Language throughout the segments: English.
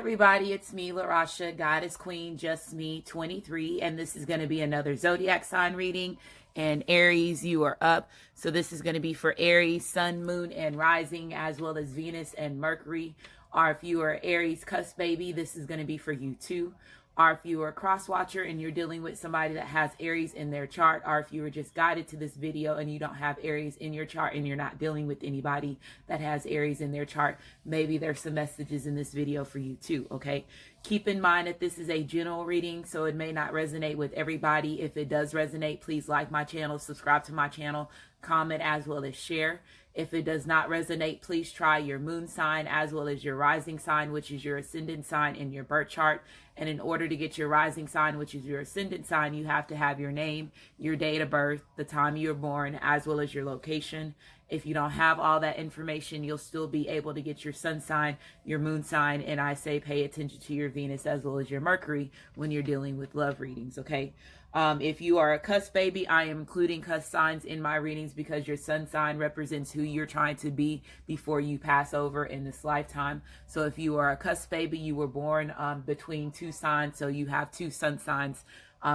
everybody, it's me, LaRasha, Goddess Queen, Just Me, 23, and this is going to be another zodiac sign reading. And Aries, you are up. So this is going to be for Aries, Sun, Moon, and Rising, as well as Venus and Mercury. Or if you are Aries cusp baby, this is going to be for you too. Or if you are a cross watcher and you're dealing with somebody that has Aries in their chart, or if you were just guided to this video and you don't have Aries in your chart and you're not dealing with anybody that has Aries in their chart, maybe there's some messages in this video for you too, okay? Keep in mind that this is a general reading, so it may not resonate with everybody. If it does resonate, please like my channel, subscribe to my channel, comment, as well as share. If it does not resonate, please try your moon sign as well as your rising sign, which is your ascendant sign in your birth chart. And in order to get your rising sign, which is your ascendant sign, you have to have your name, your date of birth, the time you were born, as well as your location. If you don't have all that information, you'll still be able to get your sun sign, your moon sign, and I say pay attention to your Venus as well as your Mercury when you're dealing with love readings, okay? If you are a cusp baby, I am including cusp signs in my readings because your sun sign represents who you're trying to be before you pass over in this lifetime. So if you are a cusp baby, you were born between two signs, so you have two sun signs.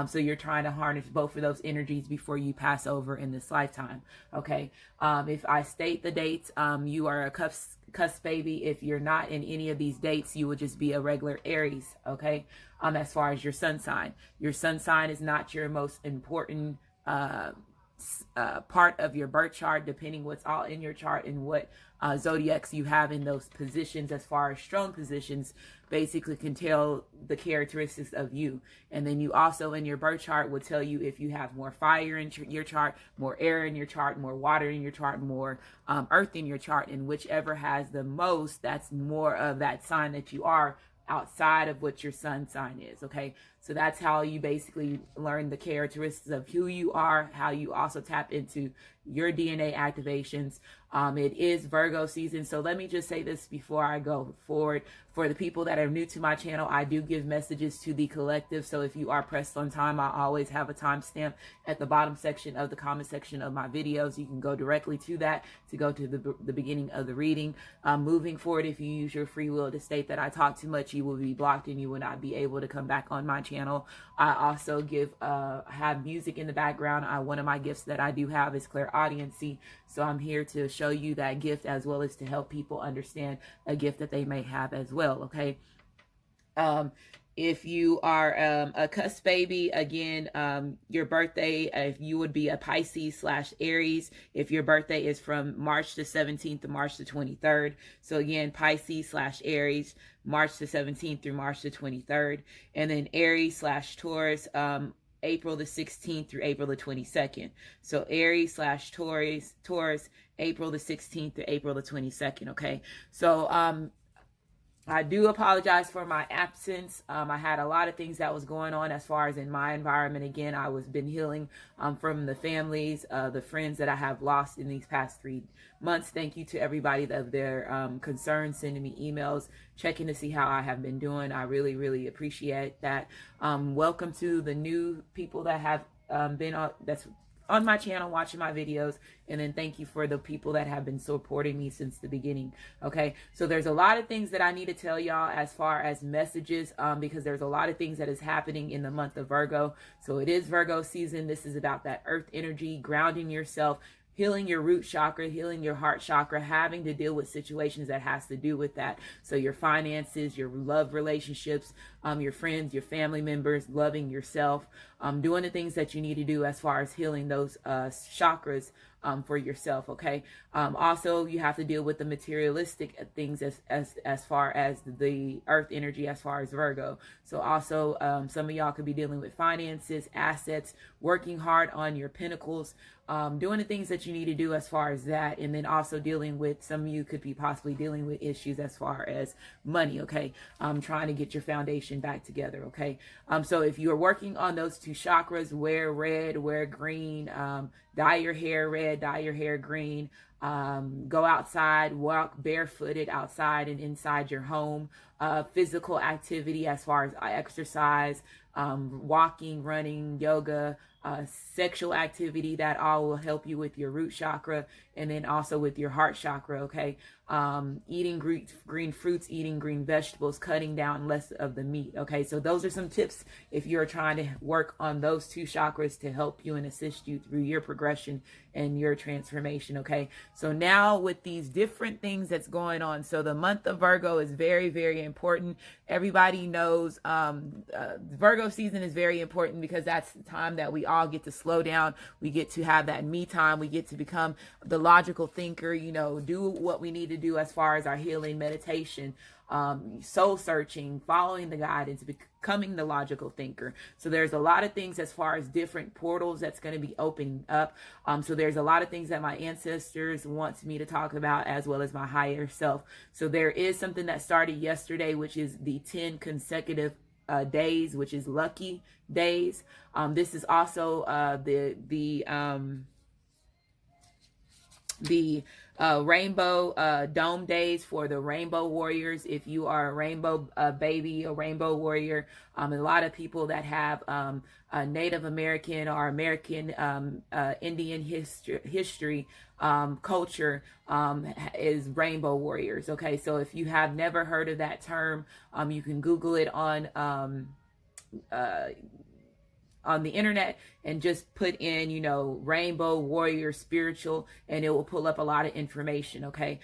So you're trying to harness both of those energies before you pass over in this lifetime, okay? If I state the dates, you are a cusp baby. If you're not in any of these dates, you would just be a regular Aries, okay? As far as your sun sign. Your sun sign is not your most important part of your birth chart, depending what's all in your chart and what zodiacs you have in those positions. As far as strong positions, basically can tell the characteristics of you. And then you also in your birth chart will tell you if you have more fire in your chart, more air in your chart, more water in your chart, more earth in your chart, and whichever has the most, that's more of that sign that you are outside of what your sun sign is, okay? So that's how you basically learn the characteristics of who you are, how you also tap into your DNA activations. It is Virgo season, so let me just say this before I go forward. For the people that are new to my channel, I do give messages to the collective, so if you are pressed on time, I always have a timestamp at the bottom section of the comment section of my videos. You can go directly to that to go to the beginning of the reading. Moving forward, if you use your free will to state that I talk too much, you will be blocked and you will not be able to come back on my channel. I also have music in the background. One of my gifts that I do have is clairaudiency, so I'm here to show you that gift as well as to help people understand a gift that they may have as well, okay? If you are a cusp baby, again, your birthday, if you would be a Pisces / Aries, if your birthday is from March the 17th to March the 23rd. So again, Pisces / Aries, March the 17th through March the 23rd. And then Aries / Taurus, April the 16th through April the 22nd. So Aries / Taurus, April the 16th through April the 22nd, okay? So, I do apologize for my absence. I had a lot of things that was going on as far as in my environment. Again, I was been healing from the families, the friends that I have lost in these past 3 months. Thank you to everybody of their concerns, sending me emails, checking to see how I have been doing. I really, really appreciate that. Welcome to the new people that have been that's on my channel watching my videos, and then thank you for the people that have been supporting me since the beginning, okay? So there's a lot of things that I need to tell y'all as far as messages, because there's a lot of things that is happening in the month of Virgo. So it is Virgo season. This is about that earth energy, grounding yourself, healing your root chakra, healing your heart chakra, having to deal with situations that has to do with that. So your finances, your love relationships, your friends, your family members, loving yourself, doing the things that you need to do as far as healing those chakras for yourself, okay? Also, you have to deal with the materialistic things as far as the earth energy as far as Virgo. So also, some of y'all could be dealing with finances, assets, working hard on your pinnacles, doing the things that you need to do as far as that, and then also dealing with, some of you could be possibly dealing with issues as far as money, okay? Trying to get your foundation back together, okay? So if you're working on those two chakras, wear red, wear green, dye your hair red, dye your hair green, go outside, walk barefooted outside and inside your home, physical activity as far as exercise, walking, running, yoga, sexual activity. That all will help you with your root chakra, and then also with your heart chakra. Okay. Eating green fruits, eating green vegetables, cutting down less of the meat. Okay, so those are some tips if you're trying to work on those two chakras to help you and assist you through your progression and your transformation. Okay, so now with these different things that's going on, so the month of Virgo is very, very important. Everybody knows Virgo season is very important because that's the time that we all get to slow down. We get to have that me time. We get to become the logical thinker, do what we need to do as far as our healing, meditation, soul searching, following the guidance, becoming the logical thinker. So there's a lot of things as far as different portals that's going to be opening up. So there's a lot of things that my ancestors want me to talk about, as well as my higher self. So there is something that started yesterday, which is the 10 consecutive days, which is lucky days. This is also the rainbow dome days for the rainbow warriors. If you are a rainbow baby, a rainbow warrior, a lot of people that have a Native American or American Indian history culture is rainbow warriors. Okay, so if you have never heard of that term, you can Google it on the internet and just put in, rainbow warrior spiritual, and it will pull up a lot of information. Okay.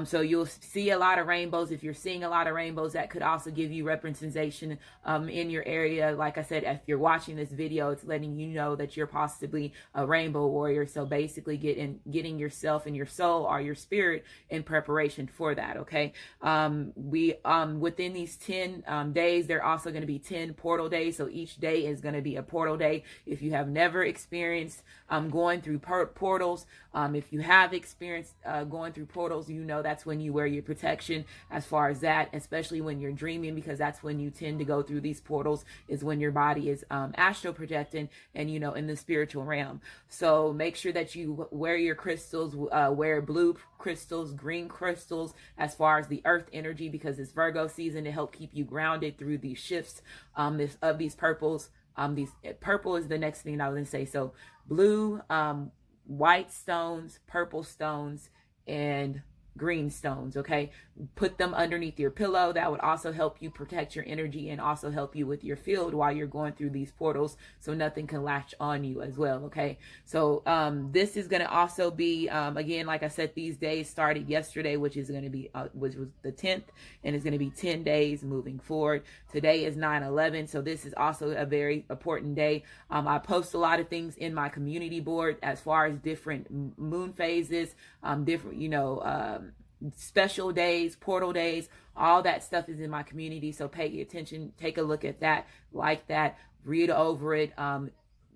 So you'll see a lot of rainbows. If you're seeing a lot of rainbows, that could also give you representation in your area. Like I said, if you're watching this video, it's letting you know that you're possibly a rainbow warrior. So basically getting yourself and your soul or your spirit in preparation for that. Okay. Within these 10 days, there are also going to be 10 portal days. So each day is going to be a portal day. If you have never experienced going through portals, if you have experienced going through portals, that's when you wear your protection as far as that, especially when you're dreaming, because that's when you tend to go through these portals, is when your body is astral projecting and, in the spiritual realm. So make sure that you wear your crystals, wear blue crystals, green crystals, as far as the earth energy, because it's Virgo season, to help keep you grounded through these shifts of these purples. Purple is the next thing I was going to say. So blue, white stones, purple stones, and green stones. Okay. Put them underneath your pillow. That would also help you protect your energy and also help you with your field while you're going through these portals, so nothing can latch on you as well. Okay. So, this is going to also be, again, like I said, these days started yesterday, which is going to be, which was the 10th, and it's going to be 10 days moving forward. Today is 9/11. So this is also a very important day. I post a lot of things in my community board as far as different moon phases, different, special days, portal days, all that stuff is in my community. So pay attention, take a look at that, like that, read over it.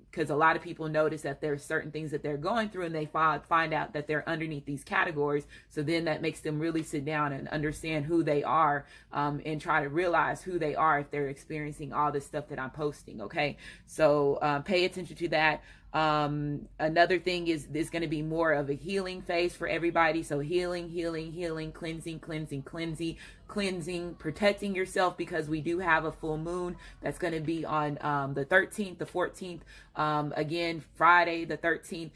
Because a lot of people notice that there's certain things that they're going through, and they find out that they're underneath these categories. So then that makes them really sit down and understand who they are, and try to realize who they are if they're experiencing all this stuff that I'm posting. Okay. So pay attention to that. Another thing is going to be more of a healing phase for everybody. So healing, cleansing, protecting yourself, because we do have a full moon that's going to be on the 13th, the 14th, again, Friday, the 13th.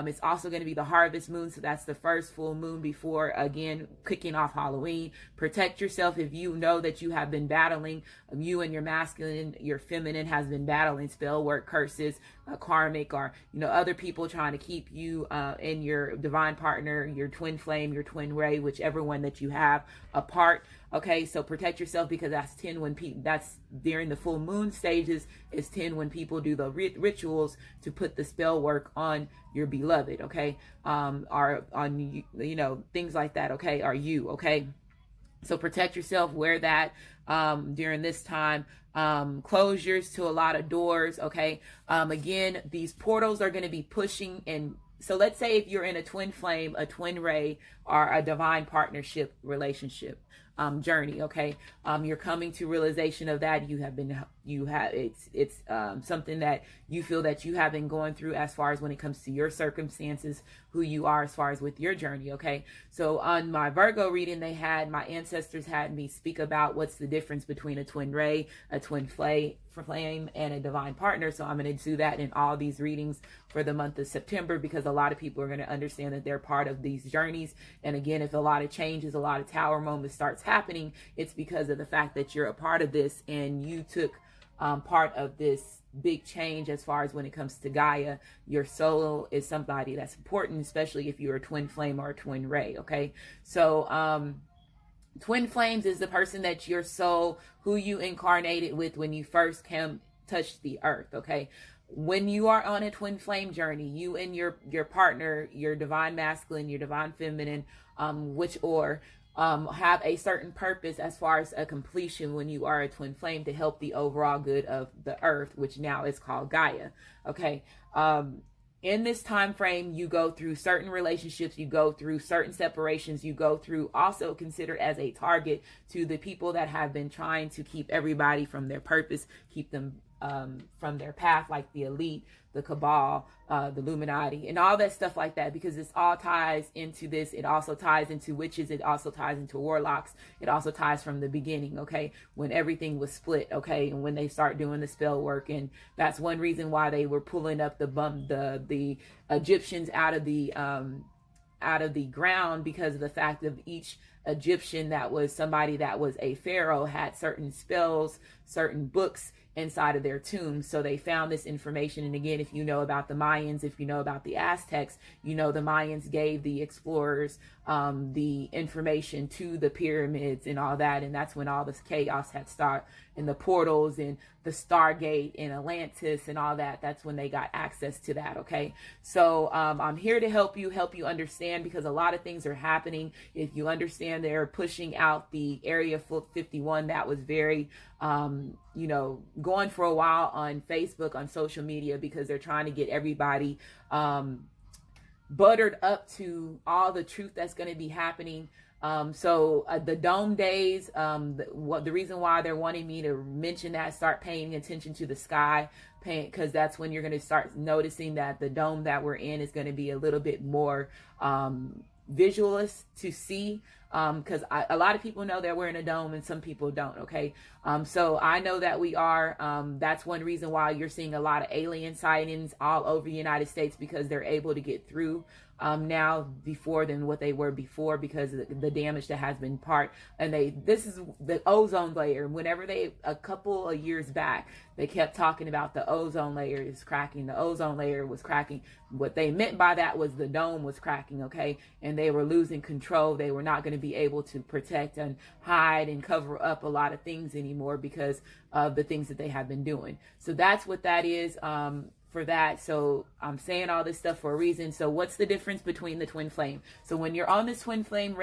It's also going to be the harvest moon. So that's the first full moon before, again, kicking off Halloween. Protect yourself if you know that you have been battling, you and your masculine, your feminine has been battling spell work, curses, karmic, or, other people trying to keep you and your divine partner, your twin flame, your twin ray, whichever one that you have, apart. Okay, so protect yourself, because that's 10 when that's during the full moon stages. Is 10 when people do the rituals to put the spell work on your beloved. Okay, or on things like that. Okay, or you. Okay, so protect yourself. Wear that during this time. Closures to a lot of doors. Okay, again, these portals are going to be pushing and. So let's say if you're in a twin flame, a twin ray, or a divine partnership relationship. journey. Okay. You're coming to realization of that. It's something that you feel that you have been going through as far as when it comes to your circumstances, who you are as far as with your journey. Okay. So on my Virgo reading, my ancestors had me speak about what's the difference between a twin ray, a twin flame, and a divine partner. So I'm going to do that in all these readings for the month of September, because a lot of people are going to understand that they're part of these journeys. And again, if a lot of changes, a lot of tower moments starts happening, it's because of the fact that you're a part of this and you took part of this big change as far as when it comes to Gaia. Your soul is somebody that's important, especially if you're a twin flame or a twin ray. Okay. So, twin flames is the person that your soul, who you incarnated with when you first touched the earth. Okay. When you are on a twin flame journey, you and your partner, your divine masculine, your divine feminine, have a certain purpose as far as a completion when you are a twin flame, to help the overall good of the earth, which now is called Gaia. Okay. In this time frame, you go through certain relationships, you go through certain separations, you go through, also considered as a target to the people that have been trying to keep everybody from their purpose, keep them from their path, like the elite, the cabal, the Illuminati, and all that stuff like that, because this all ties into this. It also ties into witches. It also ties into warlocks. It also ties from the beginning, okay, when everything was split, okay, and when they start doing the spell work. And that's one reason why they were pulling up the Egyptians out of the ground, because of the fact of each Egyptian that was somebody that was a pharaoh had certain spells, certain books inside of their tombs. So they found this information. And again, if you know about the Mayans, if you know about the Aztecs, you know the Mayans gave the explorers the information to the pyramids and all that. And that's when all this chaos had started, and the portals and the Stargate and Atlantis and all that. That's when they got access to that. Okay. So I'm here to help you understand, because a lot of things are happening. If you understand, they're pushing out the Area 51 that was very going for a while on Facebook, on social media, because they're trying to get everybody buttered up to all the truth that's going to be happening. So the dome days, the reason why they're wanting me to mention that, start paying attention to the sky, because that's when you're going to start noticing that the dome that we're in is going to be a little bit more visualist to see, because a lot of people know that we're in a dome and some people don't. Okay. So I know that we are. That's one reason why you're seeing a lot of alien sightings all over the United States, because they're able to get through now before than what they were before, because of the damage that has been and this is the ozone layer. Whenever a couple of years back, they kept talking about the ozone layer is cracking, the ozone layer was cracking. What they meant by that was the dome was cracking. Okay. And they were losing control. They were not going to be able to protect and hide and cover up a lot of things anymore, because of the things that they have been doing. So that's what that is. For that. So I'm saying all this stuff for a reason. So what's the difference between the twin flame? So when you're on this twin flame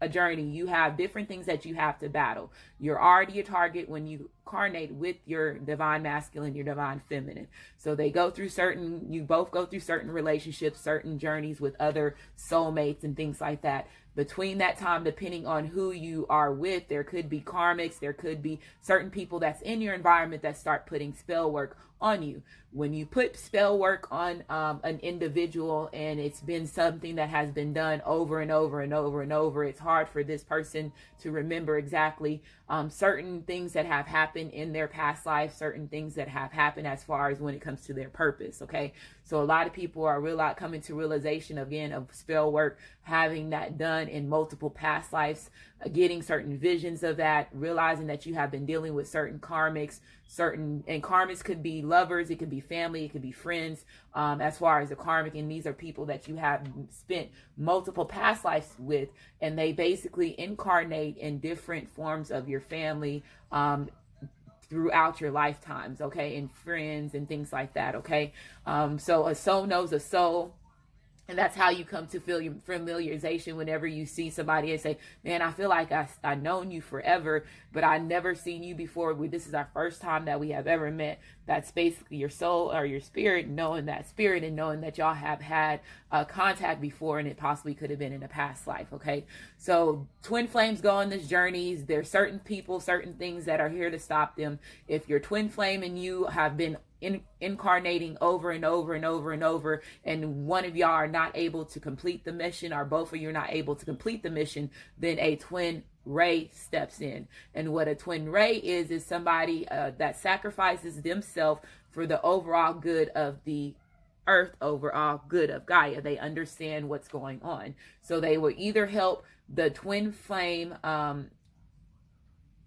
journey, you have different things that you have to battle. You're already a target when you incarnate with your divine masculine, your divine feminine. So you both go through certain relationships, certain journeys with other soulmates and things like that. Between that time, depending on who you are with, there could be karmics, there could be certain people that's in your environment that start putting spell work on you. When you put spell work on an individual, and it's been something that has been done over and over and over and over, it's hard for this person to remember exactly certain things that have happened in their past life, certain things that have happened as far as when it comes to their purpose. Okay. So a lot of people are coming to realization again of spell work, having that done in multiple past lives, getting certain visions of that, realizing that you have been dealing with certain karmics, and karmics could be lovers, it could be family, it could be friends, as far as the karmic. And these are people that you have spent multiple past lives with, and they basically incarnate in different forms of your family, throughout your lifetimes, okay, and friends and things like that, okay. So a soul knows a soul. And that's how you come to feel your familiarization whenever you see somebody and say, man, I feel like I known you forever, but I never seen you before. This is our first time that we have ever met. That's basically your soul or your spirit knowing that spirit and knowing that y'all have had contact before, and it possibly could have been in a past life. Okay, so twin flames go on this journey. There's certain people, certain things that are here to stop them. If your twin flame and you have been incarnating over and over and over and over, and one of y'all are not able to complete the mission, or both of you are not able to complete the mission, then a twin ray steps in. And what a twin ray is somebody that sacrifices themselves for the overall good of the earth, overall good of Gaia. They understand what's going on, so they will either help the twin flame,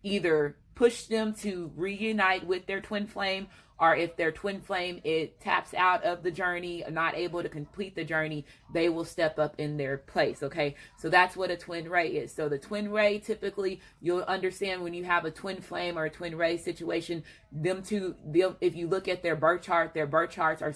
either push them to reunite with their twin flame, or if their twin flame, it taps out of the journey, not able to complete the journey, they will step up in their place. Okay, so that's what a twin ray is. So the twin ray, typically, you'll understand when you have a twin flame or a twin ray situation, them two, if you look at their birth charts are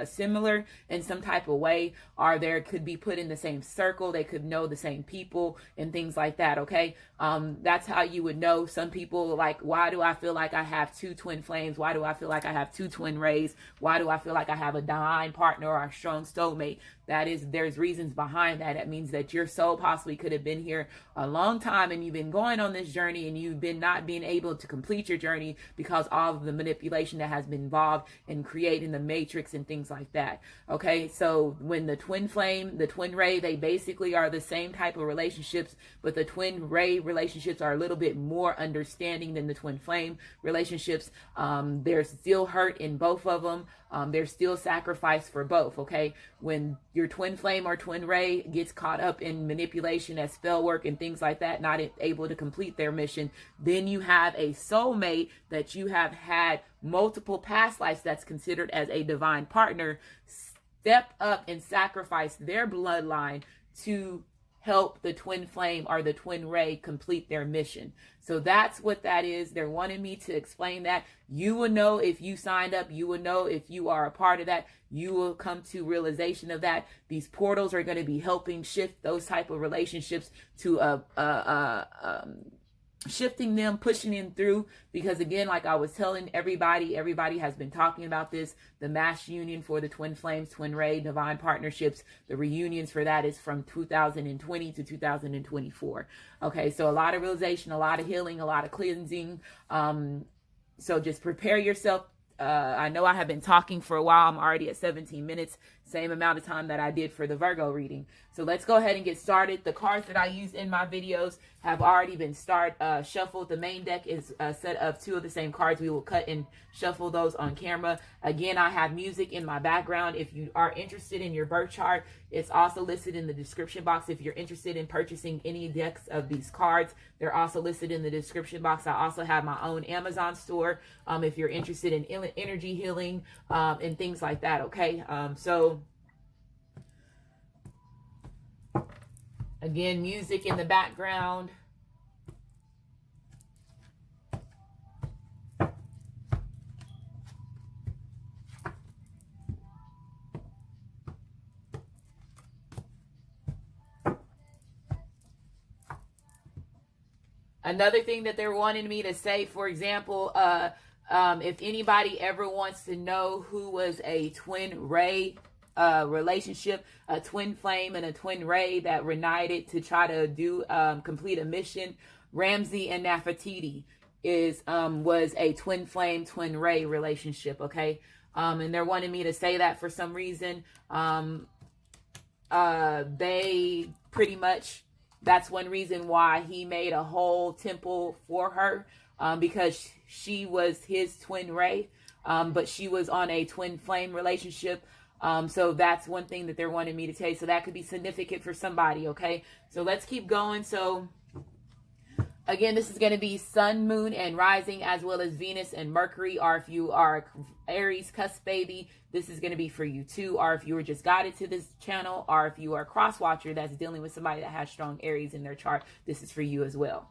similar in some type of way, or there could be put in the same circle. They could know the same people and things like that. Okay, that's how you would know. Some people like, why do I feel like I have two twin flames? Why do I feel like I have two twin rays? Why do I feel like I have a divine partner or a strong soulmate? There's reasons behind that. That means that your soul possibly could have been here a long time, and you've been going on this journey, and you've been not being able to complete your journey because all of the manipulation that has been involved in creating the matrix and things like that. Okay, so when the twin flame, the twin ray, they basically are the same type of relationships, but the twin ray relationships are a little bit more understanding than the twin flame relationships. There's still hurt in both of them. There's still sacrifice for both. Okay, when your twin flame or twin ray gets caught up in manipulation as spell work and things like that, not able to complete their mission, then you have a soulmate that you have had multiple past lives that's considered as a divine partner step up and sacrifice their bloodline to help the twin flame or the twin ray complete their mission. So that's what that is. They're wanting me to explain that. You will know if you signed up. You will know if you are a part of that. You will come to realization of that. These portals are going to be helping shift those type of relationships to shifting them, pushing them through, because again, like I was telling everybody has been talking about this, the mass union for the twin flames, twin ray, divine partnerships, the reunions for that is from 2020 to 2024. Okay, so a lot of realization, a lot of healing, a lot of cleansing. So just prepare yourself. I know I have been talking for a while. I'm already at 17 minutes, same amount of time that I did for the Virgo reading. So let's go ahead and get started. The cards that I use in my videos have already been shuffled. The main deck is a set of 2 of the same cards. We will cut and shuffle those on camera. Again, I have music in my background. If you are interested in your birth chart, it's also listed in the description box. If you're interested in purchasing any decks of these cards, they're also listed in the description box. I also have my own Amazon store if you're interested in energy healing and things like that. Okay, so again, music in the background. Another thing that they're wanting me to say, for example, if anybody ever wants to know who was a twin ray relationship, a twin flame and a twin ray that reunited to try to complete a mission, Ramsey and Nefertiti was a twin flame, twin ray relationship. Okay, and they're wanting me to say that for some reason. They pretty much, that's one reason why he made a whole temple for her, because she was his twin ray, but she was on a twin flame relationship. So that's one thing that they're wanting me to tell you. So that could be significant for somebody. Okay, so let's keep going. So again, this is going to be sun, moon, and rising, as well as Venus and Mercury. Or if you are Aries cusp baby, this is going to be for you too. Or if you were just guided to this channel, or if you are a cross watcher that's dealing with somebody that has strong Aries in their chart, this is for you as well.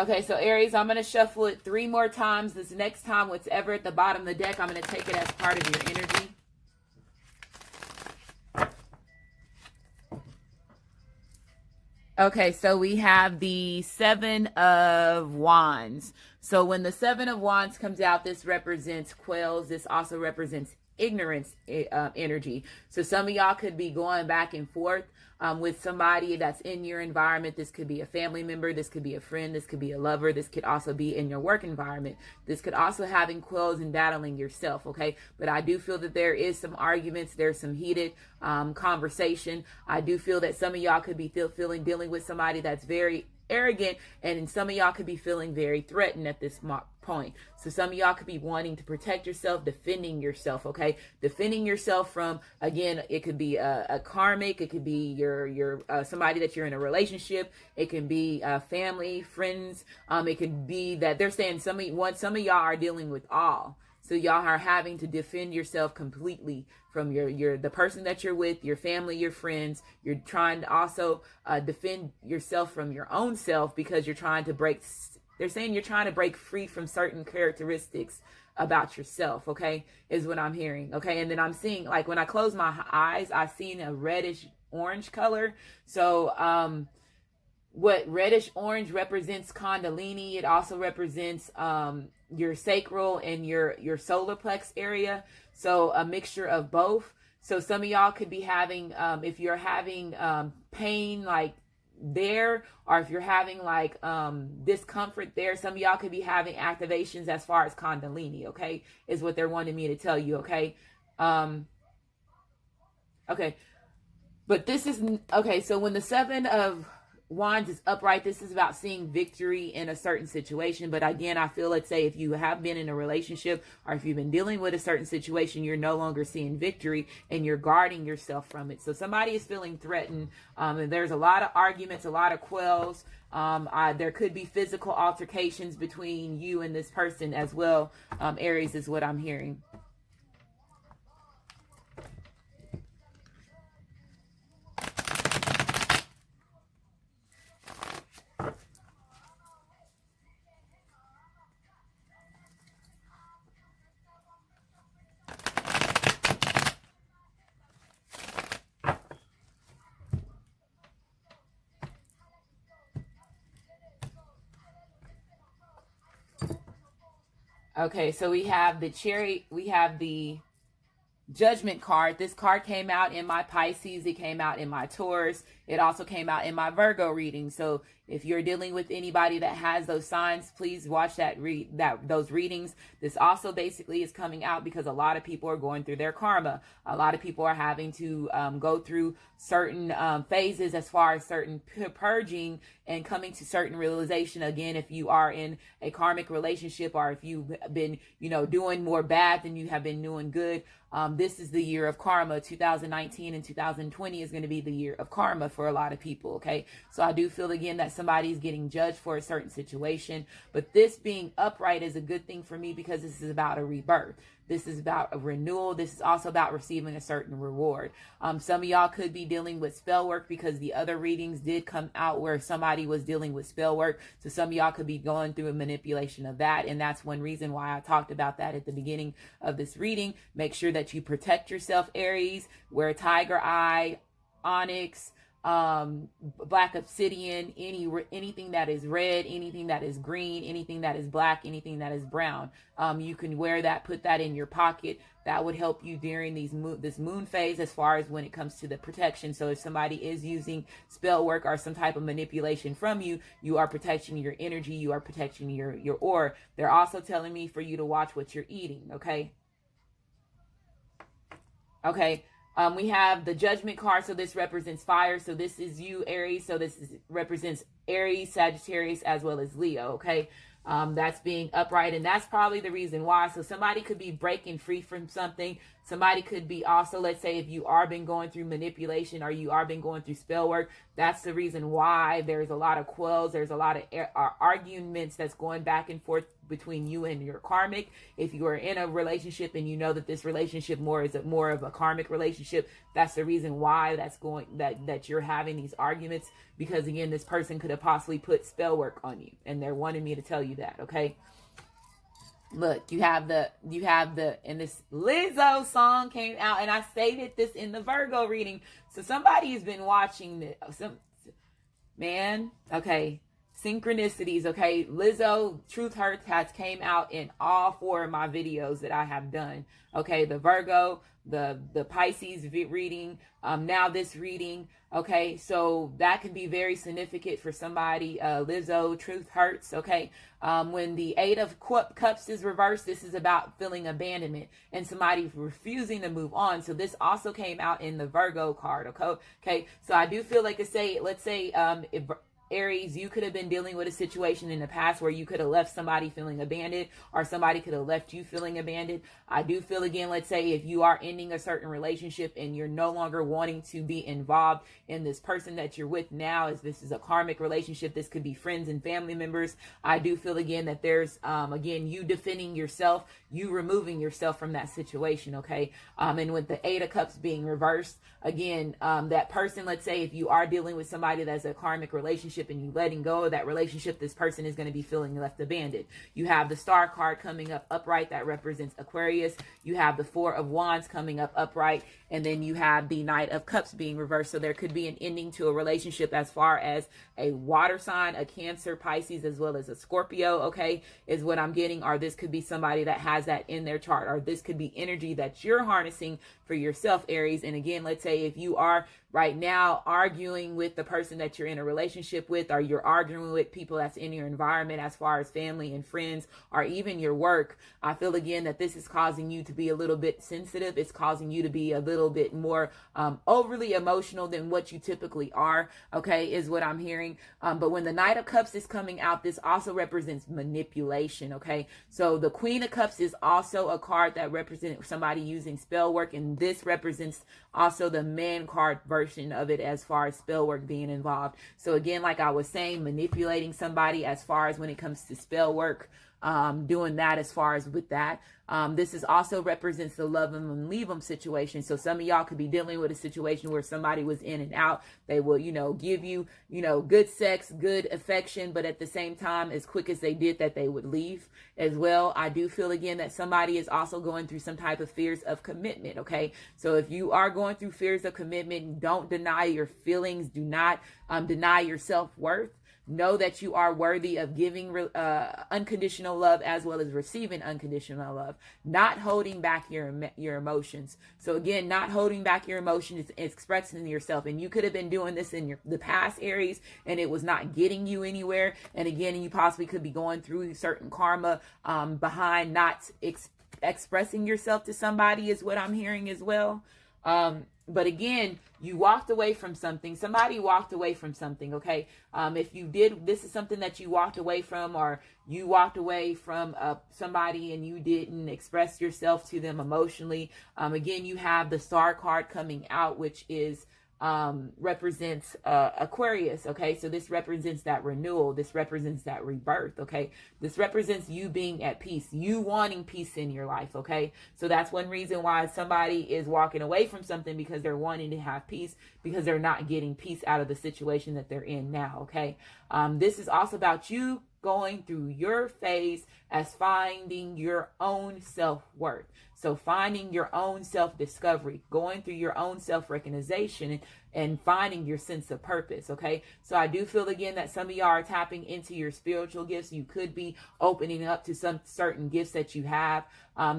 Okay, so Aries, I'm going to shuffle it 3 more times. This next time, whatever at the bottom of the deck, I'm going to take it as part of your energy. Okay, so we have the Seven of Wands. So when the Seven of Wands comes out, this represents quells. This also represents ignorance energy. So some of y'all could be going back and forth with somebody that's in your environment. This could be a family member. This could be a friend. This could be a lover. This could also be in your work environment. This could also having quells and battling yourself, okay? But I do feel that there is some arguments. There's some heated conversation. I do feel that some of y'all could be dealing with somebody that's very arrogant, and some of y'all could be feeling very threatened at this point. So some of y'all could be wanting to protect yourself, defending yourself, okay? Defending yourself from, again, it could be a karmic, it could be your somebody that you're in a relationship, it can be family, friends, it could be that they're saying some of y'all are dealing with all. So y'all are having to defend yourself completely from the person that you're with, your family, your friends. You're trying to also defend yourself from your own self because you're trying to break. They're saying you're trying to break free from certain characteristics about yourself, okay, is what I'm hearing, okay? And then I'm seeing, like, when I close my eyes, I see a reddish orange color. So what reddish orange represents Kundalini. It also represents your sacral and your solar plex area. So a mixture of both. So some of y'all could be having, if you're having pain like there, or if you're having like discomfort there, some of y'all could be having activations as far as Kundalini, okay, is what they're wanting me to tell you, okay? Okay, but this is, okay, so when the Seven of Wands is upright, this is about seeing victory in a certain situation. But again, I feel, let's say if you have been in a relationship or if you've been dealing with a certain situation, you're no longer seeing victory and you're guarding yourself from it. So somebody is feeling threatened, and there's a lot of arguments, a lot of quells. There could be physical altercations between you and this person as well. Aries is what I'm hearing. Okay, so we have the Judgment card. This card came out in my Pisces. It came out in my Taurus. It also came out in my Virgo reading. So if you're dealing with anybody that has those signs, please watch those readings. This also basically is coming out because a lot of people are going through their karma. A lot of people are having to go through certain phases as far as certain purging and coming to certain realization. Again, if you are in a karmic relationship or if you've been, doing more bad than you have been doing good, this is the year of karma. 2019 and 2020 is going to be the year of karma for a lot of people, okay? So I do feel, again, that somebody's getting judged for a certain situation. But this being upright is a good thing for me because this is about a rebirth. This is about a renewal. This is also about receiving a certain reward. Some of y'all could be dealing with spell work because the other readings did come out where somebody was dealing with spell work. So some of y'all could be going through a manipulation of that. And that's one reason why I talked about that at the beginning of this reading. Make sure that you protect yourself, Aries. Wear tiger eye, onyx, black obsidian, anything that is red, anything that is green, anything that is black, anything that is brown. You can wear that, put that in your pocket. That would help you during this moon phase as far as when it comes to the protection. So if somebody is using spell work or some type of manipulation from you, you are protecting your energy, you are protecting your aura. They're also telling me for you to watch what you're eating, okay? Okay. We have the Judgment card, so this represents fire. So this is you, Aries. So this represents Aries, Sagittarius, as well as Leo, okay? That's being upright, and that's probably the reason why. So somebody could be breaking free from something. Somebody could be also, let's say if you are been going through manipulation or you are been going through spell work, That's the reason why there's a lot of quarrels. There's a lot of arguments that's going back and forth between you and your karmic. If you are in a relationship and you know that this relationship is more of a karmic relationship, that's the reason why that you're having these arguments, because again, this person could have possibly put spell work on you, and they're wanting me to tell you that. Okay. Look, you have and this Lizzo song came out, and I stated this in the Virgo reading. So somebody has been watching this. Okay. Synchronicities, okay. Lizzo, Truth Hurts has came out in all 4 of my videos that I have done. Okay, the Virgo, the Pisces reading, now this reading. Okay, so that can be very significant for somebody. Lizzo, Truth Hurts. Okay, when the 8 of Cups is reversed, this is about feeling abandonment and somebody refusing to move on. So this also came out in the Virgo card. Okay, so I do feel like let's say if Aries, you could have been dealing with a situation in the past where you could have left somebody feeling abandoned, or somebody could have left you feeling abandoned. I do feel, again, let's say if you are ending a certain relationship and you're no longer wanting to be involved in this person that you're with now, as this is a karmic relationship, this could be friends and family members. I do feel, again, that there's, again, you defending yourself, you removing yourself from that situation, okay? And with the 8 of Cups being reversed, again, that person, let's say if you are dealing with somebody that's a karmic relationship and you letting go of that relationship, this person is going to be feeling left abandoned. You have the Star card coming up upright, that represents Aquarius. You have the 4 of Wands coming up upright, and then you have the Knight of Cups being reversed. So there could be an ending to a relationship as far as a water sign, a Cancer, Pisces, as well as a Scorpio, okay, is what I'm getting. Or this could be somebody that has that in their chart, or this could be energy that you're harnessing for yourself, Aries. And again, let's say if you are right now arguing with the person that you're in a relationship with, or you're arguing with people that's in your environment as far as family and friends, or even your work, I feel, again, that this is causing you to be a little bit sensitive. It's causing you to be a little bit more overly emotional than what you typically are, okay, is what I'm hearing. But when the Knight of Cups is coming out, this also represents manipulation, okay? So the Queen of Cups is also a card that represents somebody using spell work, and this represents also the man card version of it as far as spell work being involved. So again, like I was saying, manipulating somebody as far as when it comes to spell work, doing that as far as with that. This is also represents the love them and leave them situation. So some of y'all could be dealing with a situation where somebody was in and out. They will, give you, good sex, good affection, but at the same time, as quick as they did that, they would leave as well. I do feel, again, that somebody is also going through some type of fears of commitment. Okay. So if you are going through fears of commitment, don't deny your feelings. Do not deny your self-worth. Know that you are worthy of giving unconditional love as well as receiving unconditional love. Not holding back your emotions. So again, not holding back your emotions, is expressing yourself. And you could have been doing this in the past, Aries, and it was not getting you anywhere. And again, you possibly could be going through certain karma behind not expressing yourself to somebody, is what I'm hearing as well. But again, you walked away from something. Somebody walked away from something, okay? If you did, this is something that you walked away from, or you walked away from somebody and you didn't express yourself to them emotionally. Again, you have the Star card coming out, which is represents Aquarius, okay? So this represents that renewal. This represents that rebirth, okay? This represents you being at peace, you wanting peace in your life, okay? So that's one reason why somebody is walking away from something, because they're wanting to have peace, because they're not getting peace out of the situation that they're in now, okay? This is also about you going through your phase as finding your own self-worth. So finding your own self-discovery, going through your own self-recognition, and finding your sense of purpose, okay? So I do feel, again, that some of y'all are tapping into your spiritual gifts. You could be opening up to some certain gifts that you have.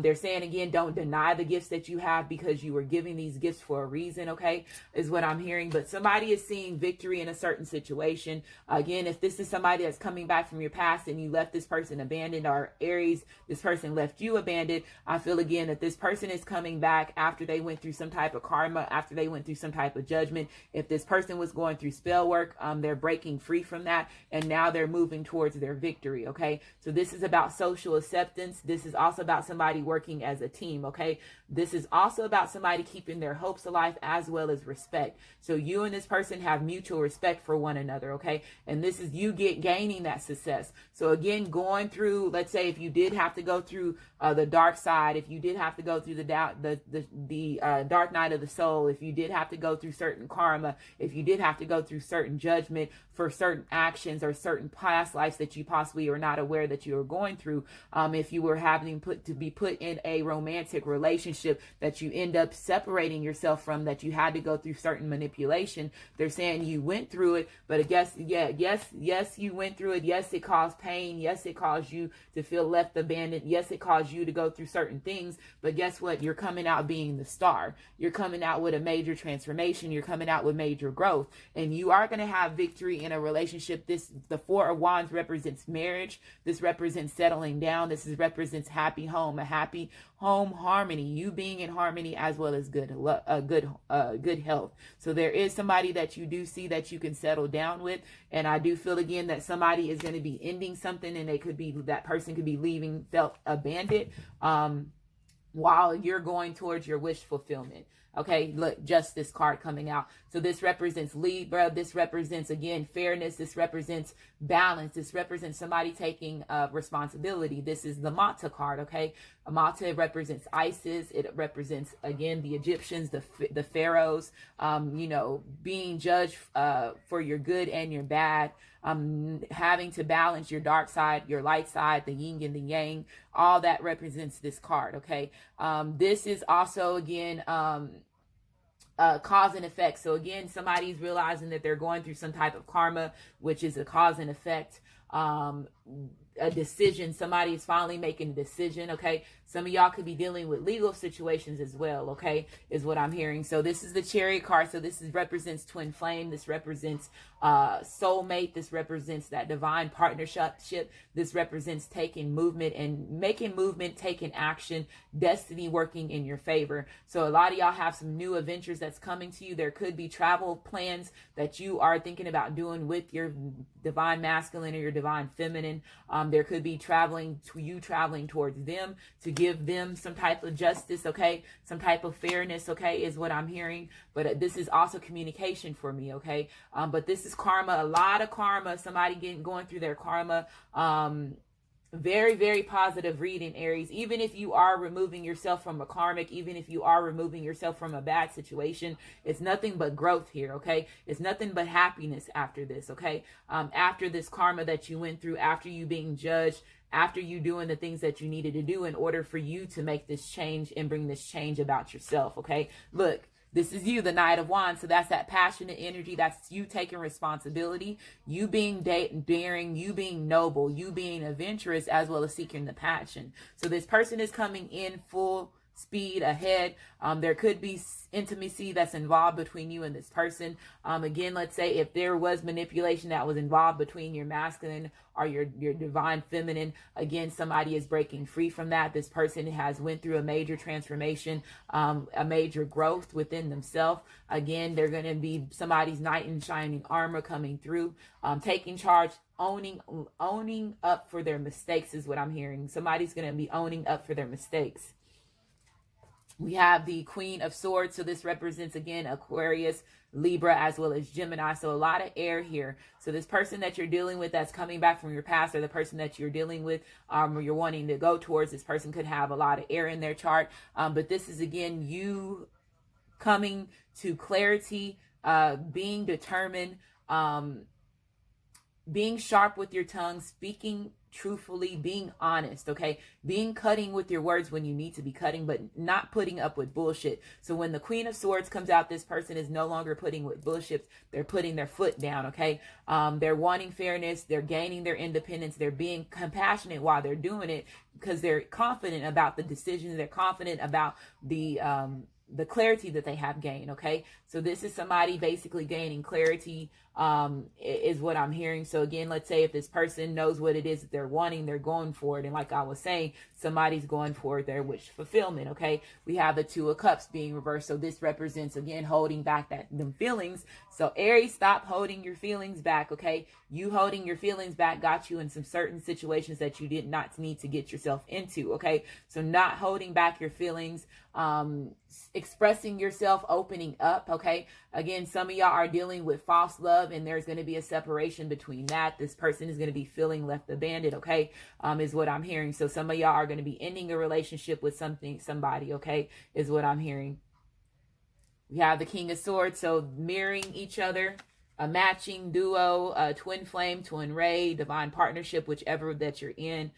They're saying, again, don't deny the gifts that you have, because you were giving these gifts for a reason, okay, is what I'm hearing. But somebody is seeing victory in a certain situation. Again, if this is somebody that's coming back from your past and you left this person abandoned, or Aries, this person left you abandoned, I feel, again, that this person is coming back after they went through some type of karma, after they went through some type of judgment. If this person was going through spell work, they're breaking free from that, and now they're moving towards their victory, okay? So this is about social acceptance. This is also about somebody working as a team, okay? This is also about somebody keeping their hopes alive as well as respect. So you and this person have mutual respect for one another, okay? And this is you gaining that success. So again, going through, let's say if you did have to go through the dark side, if you did have to go through the dark night of the soul, if you did have to go through certain karma, if you did have to go through certain judgment for certain actions or certain past lives that you possibly are not aware that you are going through, if you were having to be put in a romantic relationship that you end up separating yourself from, that you had to go through certain manipulation, they're saying you went through it, but I guess, yes, you went through it. Yes, it caused pain. Yes, it caused you to feel left abandoned. Yes, it caused you to go through certain things, but guess what? You're coming out being the star. You're coming out with a major transformation. You're coming out with major growth, and you are going to have victory in a relationship. The Four of Wands represents marriage. This represents settling down. Represents happy home, a happy home harmony, you being in harmony as well as good health. So there is somebody that you do see that you can settle down with, and I do feel again that somebody is going to be ending something, and that person could be leaving, felt abandoned, while you're going towards your wish fulfillment. Okay, look, Justice card coming out. So this represents Libra. This represents, again, fairness. This represents balance. This represents somebody taking responsibility. This is the Mata card, okay? Mata represents Isis. It represents, again, the Egyptians, the pharaohs, being judged for your good and your bad, having to balance your dark side, your light side, the yin and the yang. All that represents this card, okay? This is also, again, cause and effect. So again, somebody's realizing that they're going through some type of karma, which is a cause and effect, a decision. Somebody is finally making a decision, okay? Some of y'all could be dealing with legal situations as well, okay, is what I'm hearing. So this is the Chariot card. So this represents twin flame. This represents soulmate. This represents that divine partnership. This represents taking movement and making movement, taking action, destiny working in your favor. So a lot of y'all have some new adventures that's coming to you. There could be travel plans that you are thinking about doing with your divine masculine or your divine feminine. There could be traveling towards them to give them some type of justice, okay, some type of fairness, okay, is what I'm hearing. But this is also communication for me, okay. But this is karma, a lot of karma, somebody going through their karma. Very, very positive reading, Aries. Even if you are removing yourself from a karmic, even if you are removing yourself from a bad situation, it's nothing but growth here, okay? It's nothing but happiness after this, okay? After this karma that you went through, after you being judged, after you doing the things that you needed to do in order for you to make this change and bring this change about yourself, okay? Look, this is you, the Knight of Wands. So that's that passionate energy. That's you taking responsibility, you being daring, you being noble, you being adventurous, as well as seeking the passion. So this person is coming in full speed ahead. There could be intimacy that's involved between you and this person. Again, let's say if there was manipulation that was involved between your masculine or your divine feminine, again, somebody is breaking free from that. This person has went through a major transformation, a major growth within themselves. Again, they're going to be somebody's knight in shining armor coming through, taking charge, owning up for their mistakes is what I'm hearing. Somebody's going to be owning up for their mistakes. We have the Queen of Swords. So this represents, again, Aquarius, Libra, as well as Gemini. So a lot of air here. So this person that you're dealing with that's coming back from your past, or the person that you're dealing with or you're wanting to go towards, this person could have a lot of air in their chart. But this is, again, you coming to clarity, being determined, being sharp with your tongue, speaking truthfully, being honest, okay? Being cutting with your words when you need to be cutting, but not putting up with bullshit. So when the Queen of Swords comes out, this person is no longer putting with bullshit. They're putting their foot down, okay? They're wanting fairness. They're gaining their independence. They're being compassionate while they're doing it because they're confident about the decisions. They're confident about the the clarity that they have gained. Okay, so this is somebody basically gaining clarity, is what I'm hearing. So again, let's say if this person knows what it is that they're wanting, they're going for it. And like I was saying, somebody's going for their wish fulfillment. Okay, we have the Two of Cups being reversed. So this represents, again, holding back them feelings. So Aries, stop holding your feelings back. Okay, you holding your feelings back got you in some certain situations that you did not need to get yourself into. Okay, so not holding back your feelings, expressing yourself, opening up. Okay, again, some of y'all are dealing with false love, and there's going to be a separation between that. This person is going to be feeling left abandoned. Okay, is what I'm hearing. So some of y'all are going to be ending a relationship with somebody. Okay, is what I'm hearing. We have the King of Swords, so mirroring each other, a matching duo, a twin flame, twin ray, divine partnership, whichever that you're in.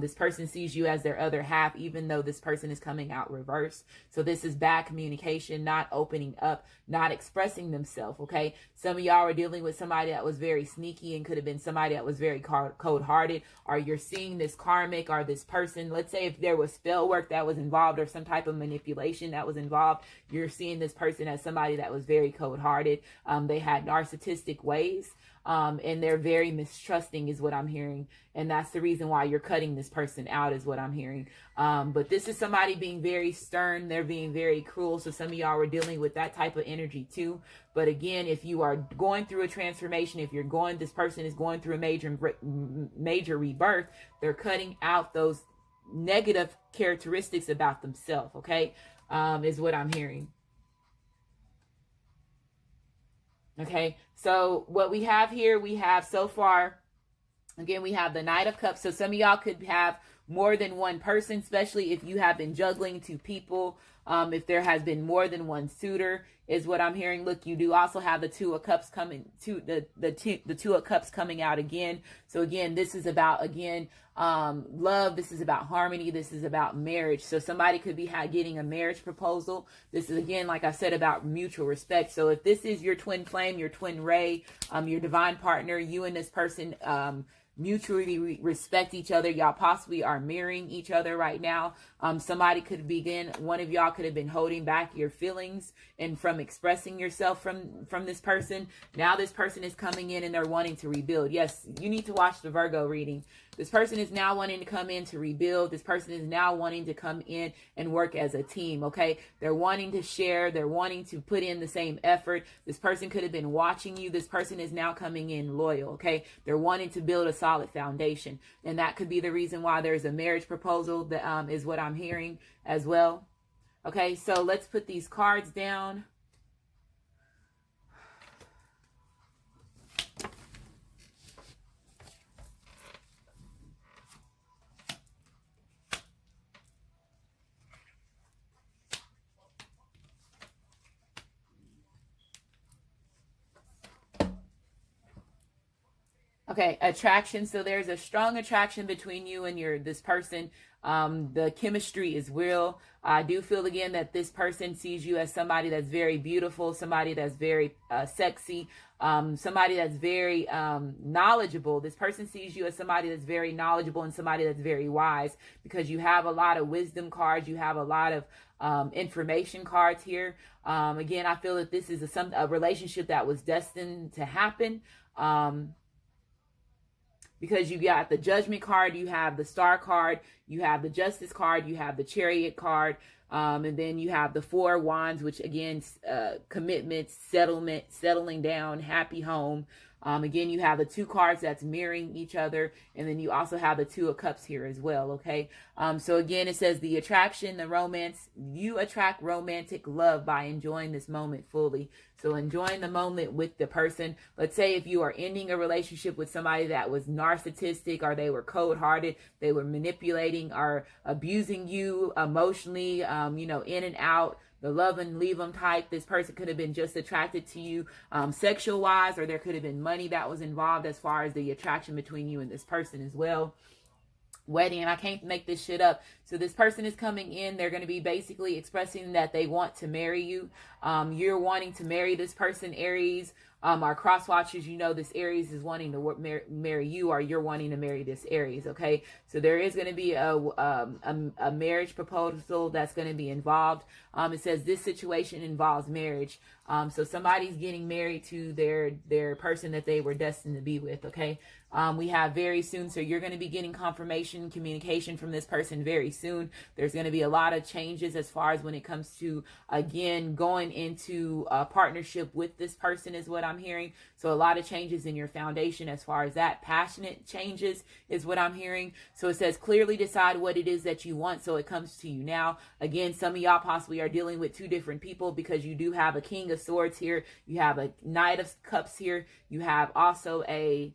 This person sees you as their other half, even though this person is coming out reverse. So this is bad communication, not opening up, not expressing themselves. Okay, some of y'all are dealing with somebody that was very sneaky and could have been somebody that was very cold-hearted, or you're seeing this karmic or this person. Let's say if there was spell work that was involved or some type of manipulation that was involved, you're seeing this person as somebody that was very cold-hearted. They had narcissistic ways. And they're very mistrusting, is what I'm hearing. And that's the reason why you're cutting this person out, is what I'm hearing. But this is somebody being very stern. They're being very cruel. So some of y'all are dealing with that type of energy too. But again, if you are going through a transformation, if this person is going through a major rebirth, they're cutting out those negative characteristics about themselves. Okay, is what I'm hearing. Okay, so what we have here, we have so far, again, we have the Knight of Cups. So some of y'all could have more than one person, especially if you have been juggling two people. If there has been more than one suitor, is what I'm hearing. Look, you do also have the Two of Cups coming to the Two of Cups coming out again. So again, this is about, again, love. This is about harmony. This is about marriage. So somebody could be getting a marriage proposal. This is, again, like I said, about mutual respect. So if this is your twin flame, your twin ray, your divine partner, you and this person mutually respect each other. Y'all possibly are mirroring each other right now. Somebody could begin, one of y'all could have been holding back your feelings and from expressing yourself from this person. Now this person is coming in and they're wanting to rebuild. Yes, you need to watch the Virgo reading. This person is now wanting to come in to rebuild. This person is now wanting to come in and work as a team, okay? They're wanting to share. They're wanting to put in the same effort. This person could have been watching you. This person is now coming in loyal, okay? They're wanting to build a solid foundation. And that could be the reason why there's a marriage proposal, that is what I'm hearing as well. Okay, so let's put these cards down. Okay, attraction. So there's a strong attraction between you and this person. The chemistry is real. I do feel, again, that this person sees you as somebody that's very beautiful, somebody that's very sexy, somebody that's very knowledgeable. This person sees you as somebody that's very knowledgeable and somebody that's very wise, because you have a lot of wisdom cards. You have a lot of information cards here. Again, I feel that this is a relationship that was destined to happen. Because you got the Judgment card, you have the Star card, you have the Justice card, you have the Chariot card, and then you have the Four Wands, which, again, commitment, settlement, settling down, happy home. Again, you have the two cards that's mirroring each other, and then you also have the Two of Cups here as well, okay? So again, it says the attraction, the romance. You attract romantic love by enjoying this moment fully. So enjoying the moment with the person. Let's say if you are ending a relationship with somebody that was narcissistic, or they were cold-hearted, they were manipulating or abusing you emotionally, in and out, the love and leave them type. This person could have been just attracted to you sexual wise, or there could have been money that was involved as far as the attraction between you and this person as well. Wedding, and I can't make this shit up. So this person is coming in. They're going to be basically expressing that they want to marry you. You're wanting to marry this person, Aries. Our cross watchers, you know, this Aries is wanting to marry you, or you're wanting to marry this Aries. Okay, so there is going to be a marriage proposal that's going to be involved. It says this situation involves marriage. So somebody's getting married to their person that they were destined to be with. Okay. We have very soon. So you're going to be getting confirmation, communication from this person very soon. There's going to be a lot of changes as far as when it comes to, again, going into a partnership with this person is what I'm hearing. So a lot of changes in your foundation as far as that. Passionate changes is what I'm hearing. So it says clearly decide what it is that you want, so it comes to you now. Again, some of y'all possibly are dealing with two different people, because you do have a King of Swords here. You have a Knight of Cups here. You have also a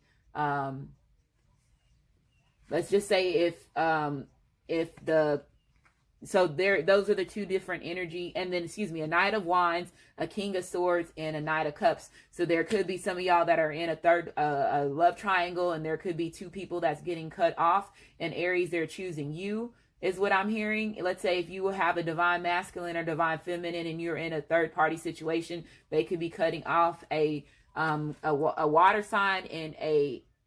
let's just say those are the two different energy. And then, excuse me, a Knight of Wands, a King of Swords, and a Knight of Cups. So there could be some of y'all that are in a love triangle, and there could be two people that's getting cut off. And Aries, they're choosing you, is what I'm hearing. Let's say if you have a divine masculine or divine feminine and you're in a third party situation, they could be cutting off a water sign and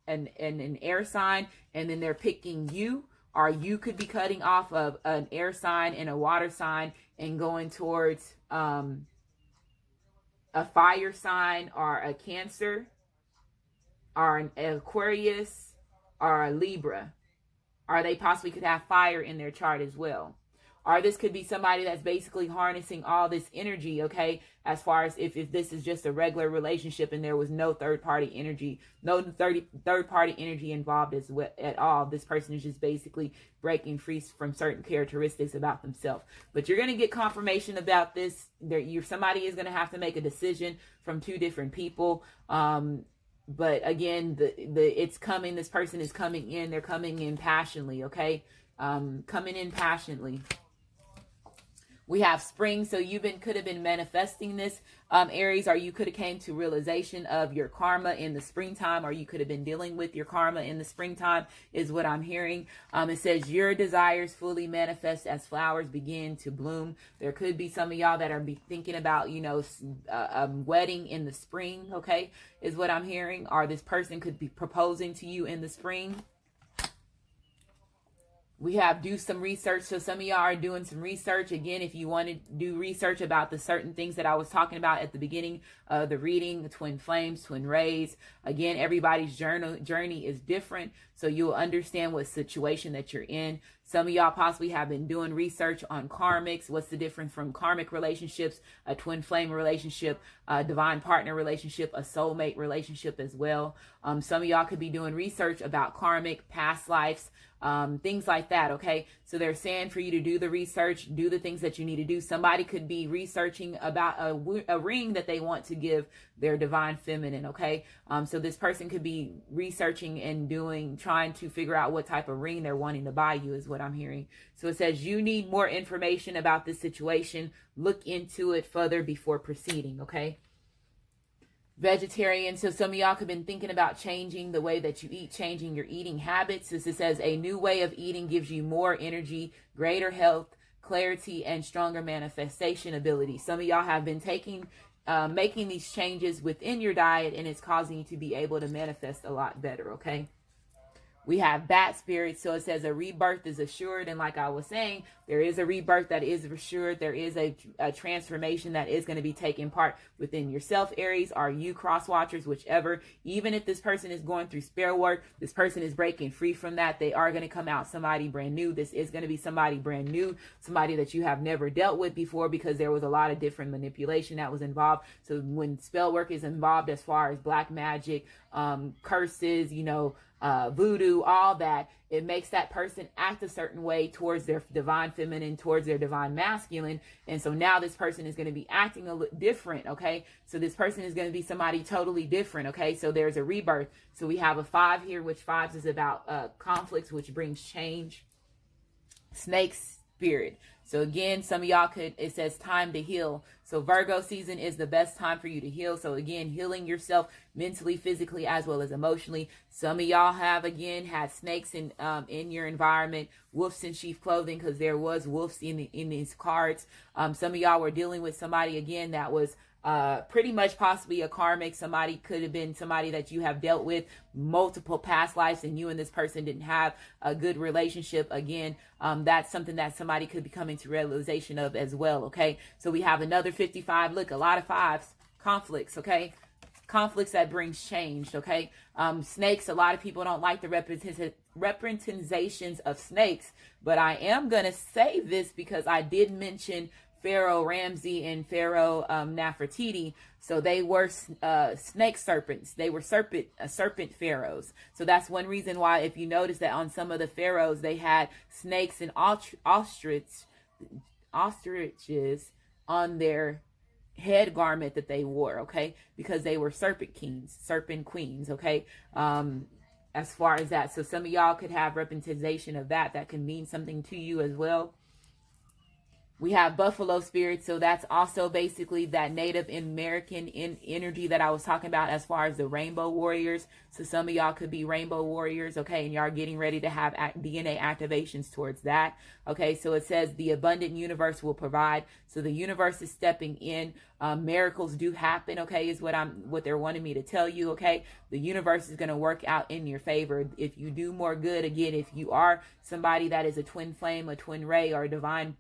an air sign, and then they're picking you. Or you could be cutting off of an air sign and a water sign and going towards a fire sign, or a Cancer, or an Aquarius, or a Libra. Or they possibly could have fire in their chart as well. Or this could be somebody that's basically harnessing all this energy, okay, as far as if this is just a regular relationship and there was no third-party energy, no third-party energy involved at all. This person is just basically breaking free from certain characteristics about themselves. But you're going to get confirmation about this. Somebody is going to have to make a decision from two different people. But again, it's coming. This person is coming in. They're coming in passionately, okay? Coming in passionately. We have spring, so you could have been manifesting this, Aries, or you could have came to realization of your karma in the springtime, or you could have been dealing with your karma in the springtime, is what I'm hearing. It says your desires fully manifest as flowers begin to bloom. There could be some of y'all that are thinking about, a wedding in the spring, okay, is what I'm hearing. Or this person could be proposing to you in the spring. We have do some research. So some of y'all are doing some research. Again, if you want to do research about the certain things that I was talking about at the beginning of the reading, the twin flames, twin rays. Again, everybody's journey is different. So you'll understand what situation that you're in. Some of y'all possibly have been doing research on karmics. What's the difference from karmic relationships, a twin flame relationship, a divine partner relationship, a soulmate relationship as well. Some of y'all could be doing research about karmic, past lives, things like that, okay? So they're saying for you to do the research, do the things that you need to do. Somebody could be researching about a ring that they want to give their divine feminine, okay? So this person could be researching and trying to figure out what type of ring they're wanting to buy you, is what I'm hearing. So it says you need more information about this situation. Look into it further before proceeding, okay? Vegetarian, so some of y'all have been thinking about changing the way that you eat, changing your eating habits. This says a new way of eating gives you more energy, greater health, clarity, and stronger manifestation ability. Some of y'all have been making these changes within your diet, and it's causing you to be able to manifest a lot better, okay? We have bat spirits, so it says a rebirth is assured. And like I was saying, there is a rebirth that is assured. There is a transformation that is going to be taking part within yourself, Aries, or you cross watchers, whichever. Even if this person is going through spell work, this person is breaking free from that. They are going to come out somebody brand new. This is going to be somebody brand new, somebody that you have never dealt with before, because there was a lot of different manipulation that was involved. So when spell work is involved, as far as black magic, curses, voodoo, all that, it makes that person act a certain way towards their divine feminine, towards their divine masculine. And so now this person is going to be acting a little different, okay? So this person is going to be somebody totally different, okay? So there's a rebirth. So we have a 5 here, which 5 is about conflicts, which brings change. Snake spirit. So again, some of y'all it says time to heal. So Virgo season is the best time for you to heal. So again, healing yourself mentally, physically, as well as emotionally. Some of y'all have, again, had snakes in your environment, wolves in sheep clothing, because there was wolves in these cards. Some of y'all were dealing with somebody, again, that was pretty much possibly a karmic. Somebody could have been somebody that you have dealt with multiple past lives and you and this person didn't have a good relationship. Again, that's something that somebody could be coming to realization of as well. Okay, so we have another 55. Look, a lot of fives. Conflicts. Okay, conflicts that brings change. Okay, snakes, a lot of people don't like the representations of snakes, but I am going to say this because I did mention Pharaoh Ramsey and Pharaoh Nefertiti. So they were snake serpents. They were serpent pharaohs. So that's one reason why, if you notice that on some of the pharaohs, they had snakes and ostriches on their head garment that they wore, okay, because they were serpent queens, okay, as far as that. So some of y'all could have representation of that can mean something to you as well. We have buffalo spirits, so that's also basically that Native American energy that I was talking about as far as the rainbow warriors. So some of y'all could be rainbow warriors, okay, and y'all are getting ready to have DNA activations towards that, okay. So it says the abundant universe will provide. So the universe is stepping in. Miracles do happen, okay, is what they're wanting me to tell you, okay. The universe is going to work out in your favor if you do more good. Again, if you are somebody that is a twin flame, a twin ray, or a divine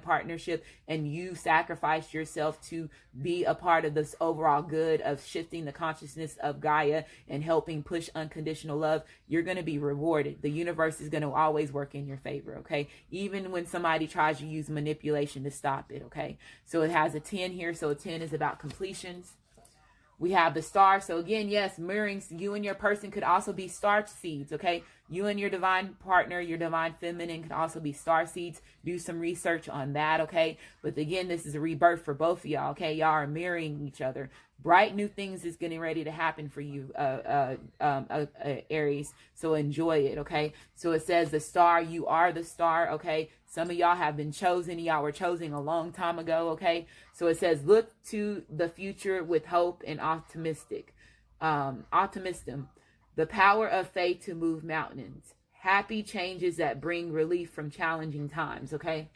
partnership, and you sacrifice yourself to be a part of this overall good of shifting the consciousness of Gaia and helping push unconditional love, you're going to be rewarded. The universe is going to always work in your favor, okay, even when somebody tries to use manipulation to stop it, okay. So it has a 10 here, so a 10 is about completions. We have the star. So again, yes, mirroring, you and your person could also be star seeds, okay? You and your divine partner, your divine feminine, could also be star seeds. Do some research on that, okay? But again, this is a rebirth for both of y'all, okay? Y'all are mirroring each other. Bright new things is getting ready to happen for you, Aries. So enjoy it, okay? So it says the star, you are the star, okay? Some of y'all have been chosen. Y'all were chosen a long time ago, okay? So it says, look to the future with hope and optimism. The power of faith to move mountains. Happy changes that bring relief from challenging times, okay?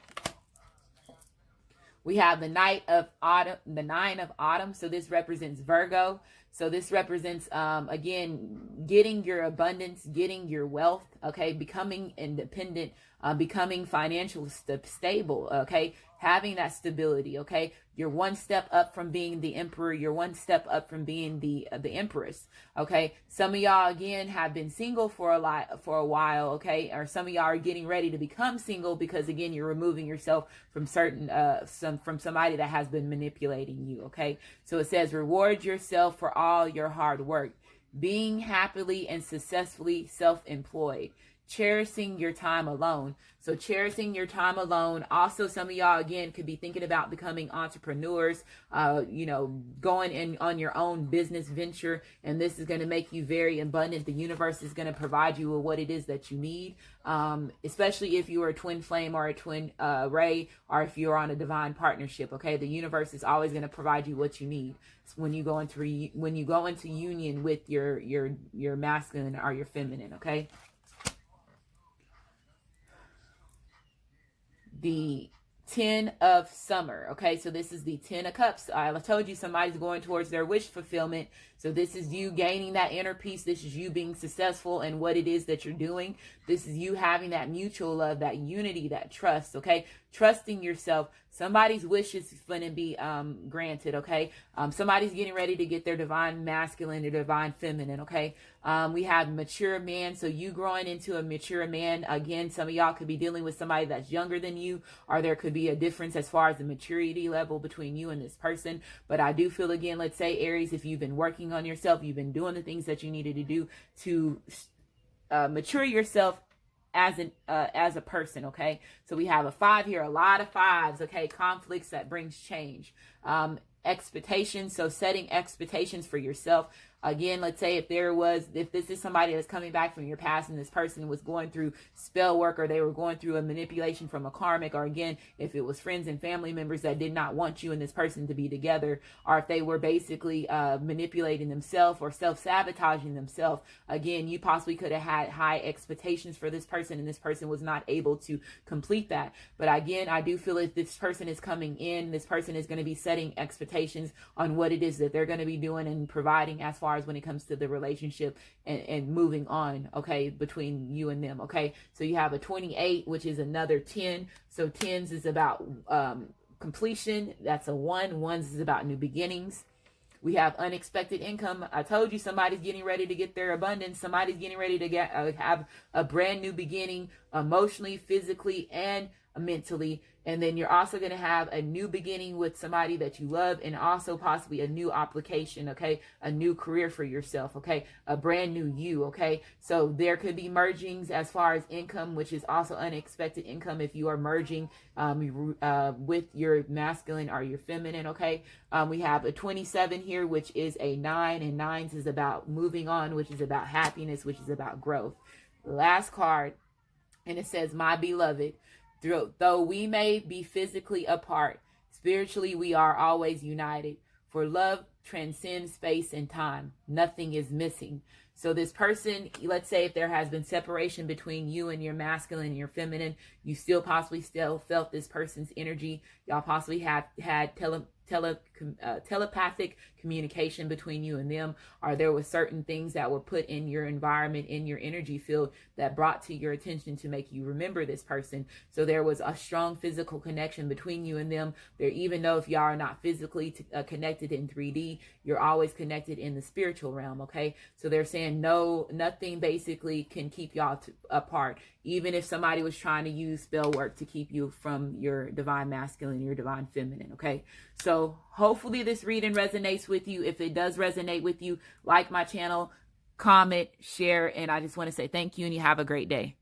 We have the 9 of autumn. So this represents Virgo. So this represents, again, getting your abundance, getting your wealth, okay, becoming independent, becoming financially stable, okay, having that stability, okay. You're one step up from being the emperor. You're one step up from being the empress, okay. Some of y'all, again, have been single for a while, okay, or some of y'all are getting ready to become single because, again, you're removing yourself from from somebody that has been manipulating you, okay. So it says, reward yourself for all your hard work, being happily and successfully self-employed, cherishing your time alone. So cherishing your time alone. Also, some of y'all, again, could be thinking about becoming entrepreneurs, going in on your own business venture. And this is going to make you very abundant. The universe is going to provide you with what it is that you need, especially if you are a twin flame or a twin ray, or if you're on a divine partnership. Okay, the universe is always going to provide you what you need when you go into union with your masculine or your feminine. Okay. The 10 of summer. Okay, so this is the 10 of cups. I told you somebody's going towards their wish fulfillment. So this is you gaining that inner peace. This is you being successful in what it is that you're doing. This is you having that mutual love, that unity, that trust. Okay, trusting yourself. Somebody's wish is going to be granted. Okay, somebody's getting ready to get their divine masculine or divine feminine. Okay, we have mature man. So you growing into a mature man. Again, some of y'all could be dealing with somebody that's younger than you, or there could be a difference as far as the maturity level between you and this person. But I do feel, again, let's say Aries, if you've been working on yourself, you've been doing the things that you needed to do to mature yourself as a person. Okay, so we have a 5 here, a lot of 5s. Okay, conflicts that brings change, expectations. So setting expectations for yourself. Again, let's say if this is somebody that's coming back from your past and this person was going through spell work, or they were going through a manipulation from a karmic, or again, if it was friends and family members that did not want you and this person to be together, or if they were basically manipulating themselves or self-sabotaging themselves, again, you possibly could have had high expectations for this person and this person was not able to complete that. But again, I do feel if this person is coming in, this person is going to be setting expectations on what it is that they're going to be doing and providing as far as when it comes to the relationship and moving on, okay, between you and them, okay? So you have a 28, which is another 10. So 10s is about completion. That's a 1. 1s is about new beginnings. We have unexpected income. I told you somebody's getting ready to get their abundance. Somebody's getting ready to have a brand new beginning, emotionally, physically, and mentally. And then you're also going to have a new beginning with somebody that you love, and also possibly a new application, okay? A new career for yourself, okay? A brand new you, okay? So there could be mergings as far as income, which is also unexpected income if you are merging with your masculine or your feminine, okay? We have a 27 here, which is a 9, and 9s is about moving on, which is about happiness, which is about growth. Last card, and it says, my beloved, though we may be physically apart, spiritually we are always united. For love transcends space and time. Nothing is missing. So this person, let's say if there has been separation between you and your masculine and your feminine, you still felt this person's energy. Y'all possibly have had telepathic communication between you and them, or there were certain things that were put in your environment, in your energy field, that brought to your attention to make you remember this person. So there was a strong physical connection between you and them. There, even though if y'all are not physically connected in 3D, you're always connected in the spiritual realm, okay? So they're saying no, nothing basically can keep y'all apart. Even if somebody was trying to use spell work to keep you from your divine masculine, your divine feminine, okay? So hopefully this reading resonates with you. If it does resonate with you, like my channel, comment, share, and I just want to say thank you, and you have a great day.